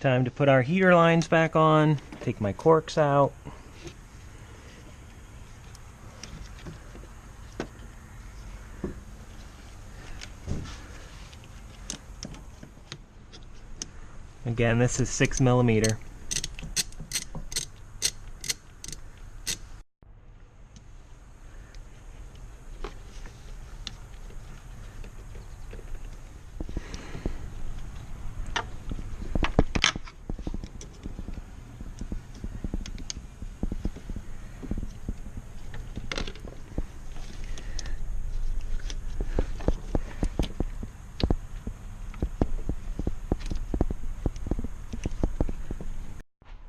Time to put our heater lines back on, take my corks out. Again, this is 6mm.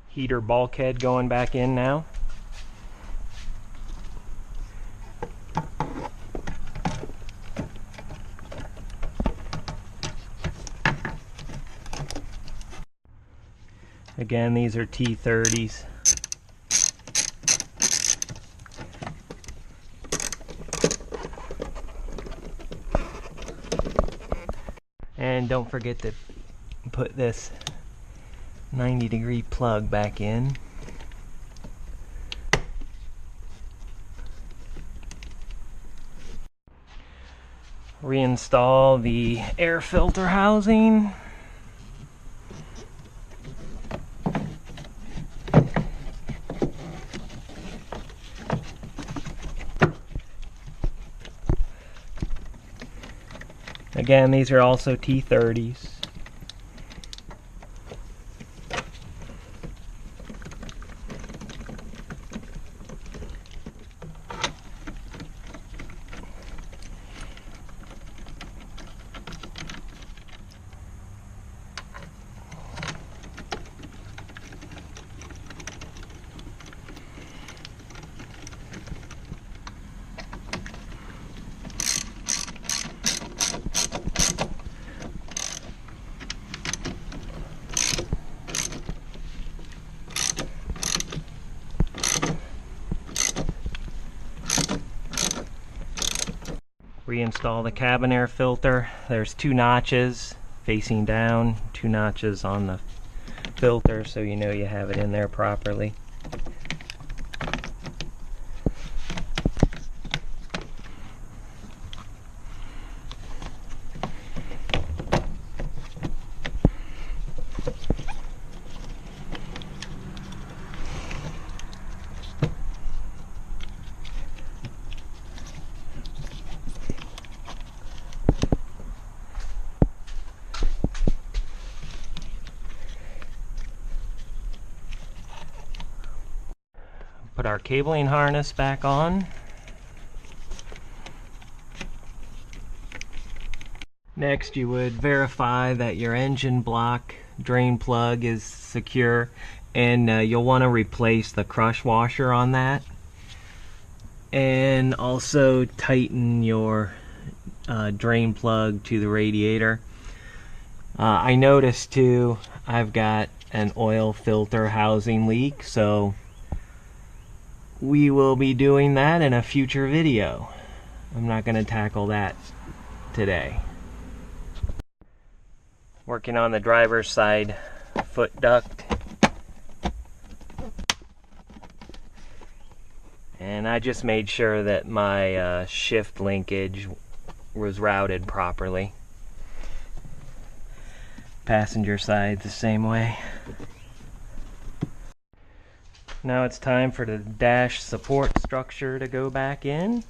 Heater bulkhead going back in now. Again, these are T30s. And don't forget to put this 90-degree plug back in. Reinstall the air filter housing. Again, these are also T30s. Reinstall the cabin air filter. There's 2 notches facing down, 2 notches on the filter, so you know you have it in there properly. Put our cabling harness back on. Next, you would verify that your engine block drain plug is secure, and you'll want to replace the crush washer on that. And also tighten your drain plug to the radiator. I noticed too, I've got an oil filter housing leak, so we will be doing that in a future video. I'm not going to tackle that today. Working on the driver's side foot duct. And I just made sure that my shift linkage was routed properly. Passenger side the same way. Now it's time for the dash support structure to go back in.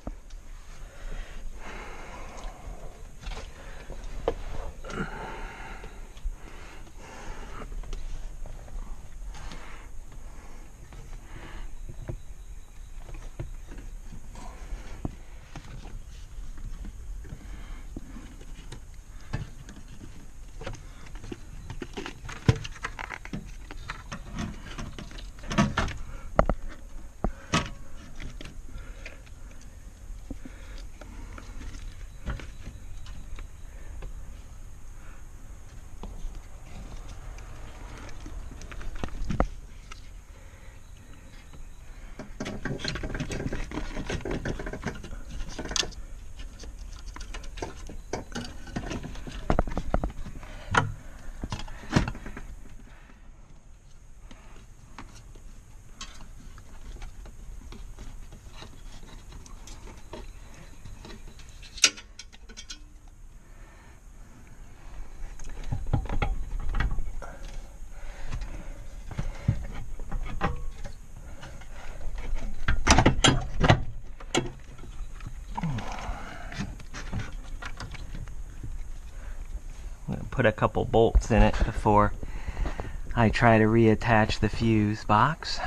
put a couple bolts in it before I try to reattach the fuse box.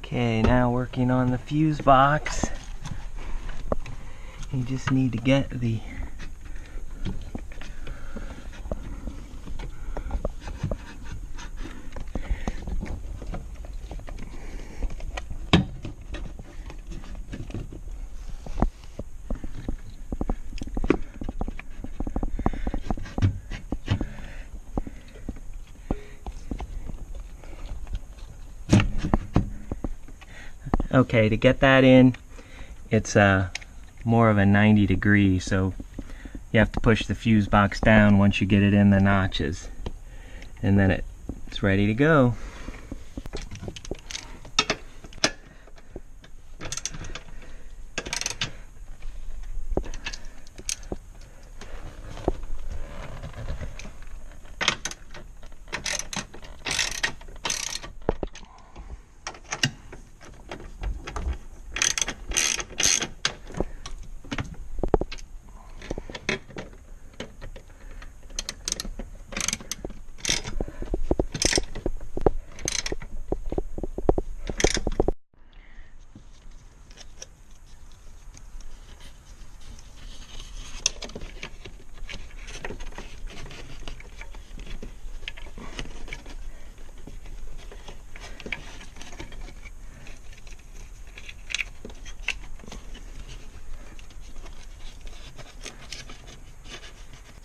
Okay, now working on the fuse box. You just need to get the Okay, to get that in, it's more of a 90 degree, so you have to push the fuse box down once you get it in the notches, and then it's ready to go.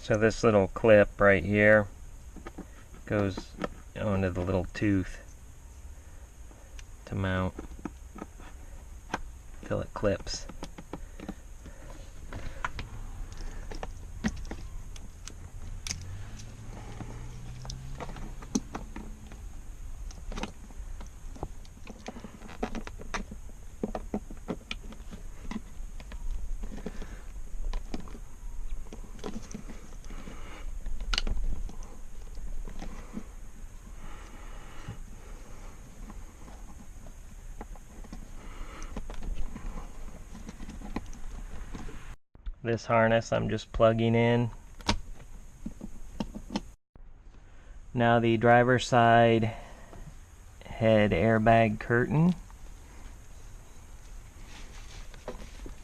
So this little clip right here goes onto the little tooth to mount till it clips. This harness I'm just plugging in. Now the driver's side head airbag curtain.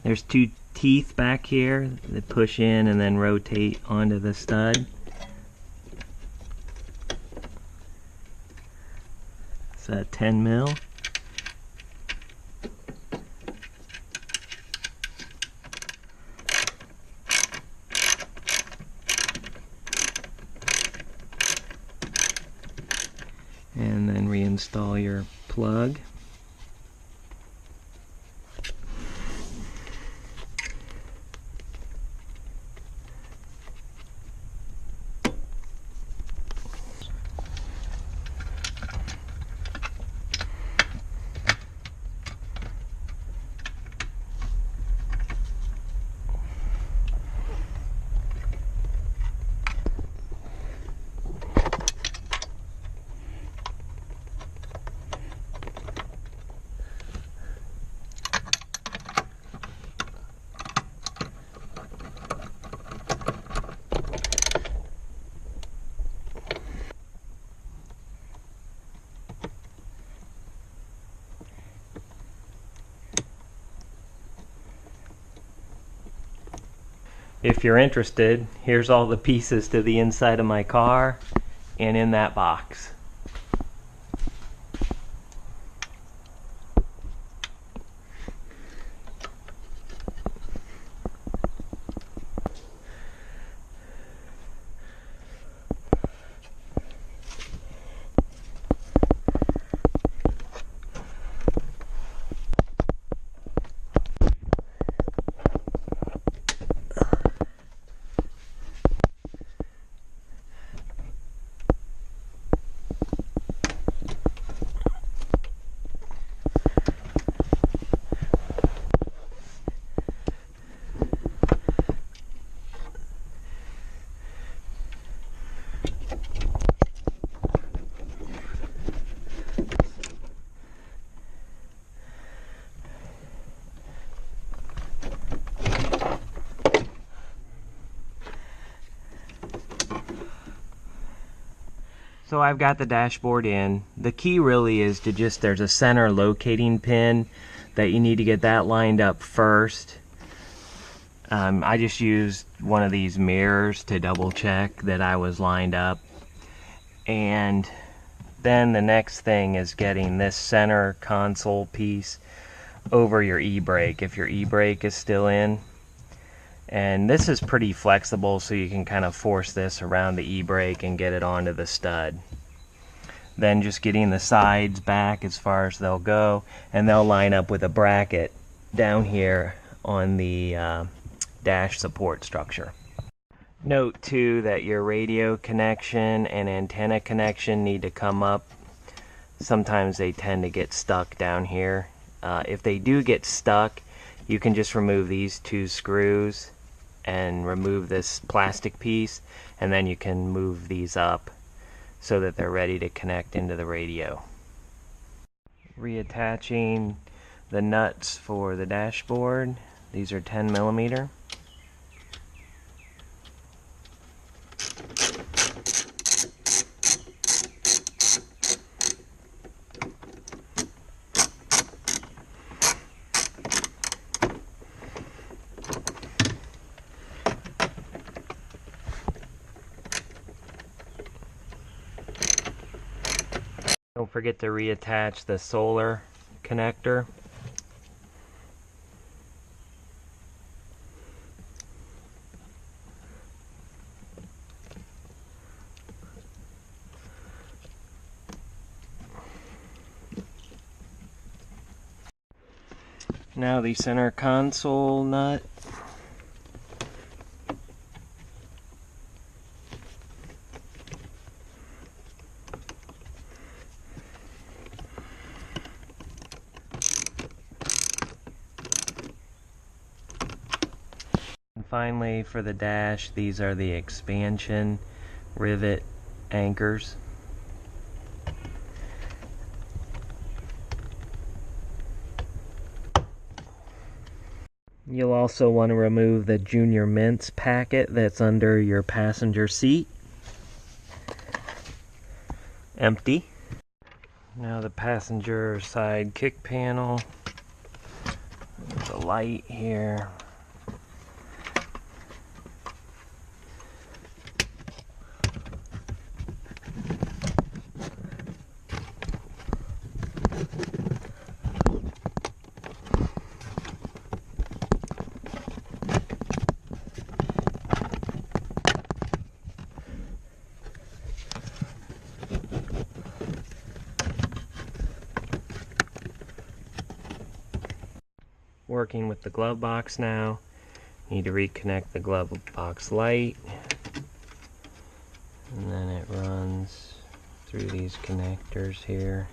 There's two teeth back here that push in and then rotate onto the stud. It's a 10 mil. And then reinstall your plug. If you're interested, here's all the pieces to the inside of my car and in that box. So I've got the dashboard in. The key really is to just, there's a center locating pin that you need to get that lined up first. I just used one of these mirrors to double check that I was lined up. And then the next thing is getting this center console piece over your e-brake, if your e-brake is still in. And this is pretty flexible, so you can kind of force this around the e-brake and get it onto the stud. Then just getting the sides back as far as they'll go, and they'll line up with a bracket down here on the dash support structure. Note too that your radio connection and antenna connection need to come up. Sometimes they tend to get stuck down here. If they do get stuck, you can just remove these two screws and remove this plastic piece, and then you can move these up so that they're ready to connect into the radio. Reattaching the nuts for the dashboard. These are 10mm. Don't forget to reattach the solar connector. Now the center console nut. And finally, for the dash, these are the expansion rivet anchors. You'll also want to remove the Junior Mints packet that's under your passenger seat. Empty. Now the passenger side kick panel. There's a light here. Working with the glove box now. Need to reconnect the glove box light, and then it runs through these connectors here.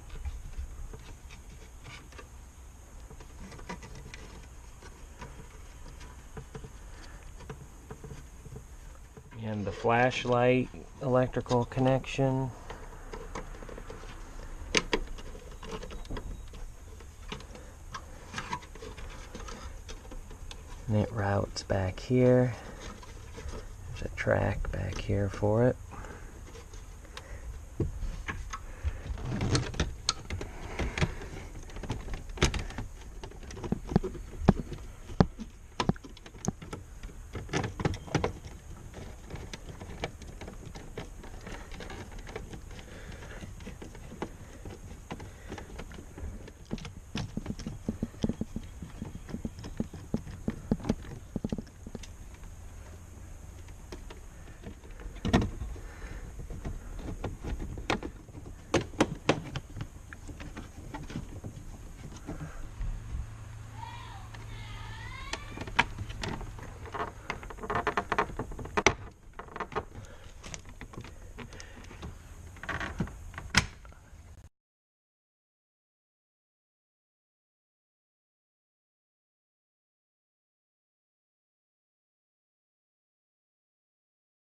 And the flashlight electrical connection. And it routes back here. There's a track back here for it.